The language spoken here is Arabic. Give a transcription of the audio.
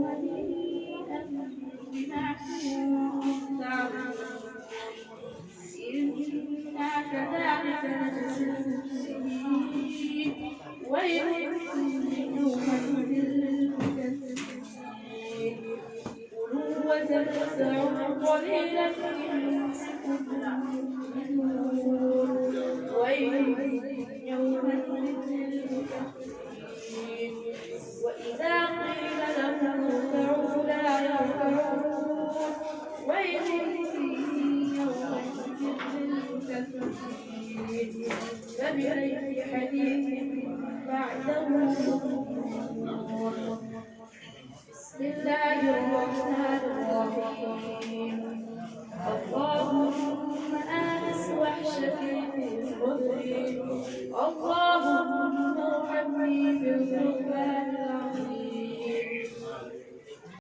هنيئا بما كنتم تعملون إنا كذلك نجزي المحسنين ويل يومئذ للمكذبين كلوا وتمتعوا قليلا إنكم مؤمنون ويل يومئذ للمكذبين وإذا قيل لهم اركعوا لا يركعون ويل يومئذ للمكذبين فبأي حديث بعده يؤمنون بسم الله الرحمن الرحيم اللهم آنس وحشتي بالقدر اللهم ارحمني بالقرآن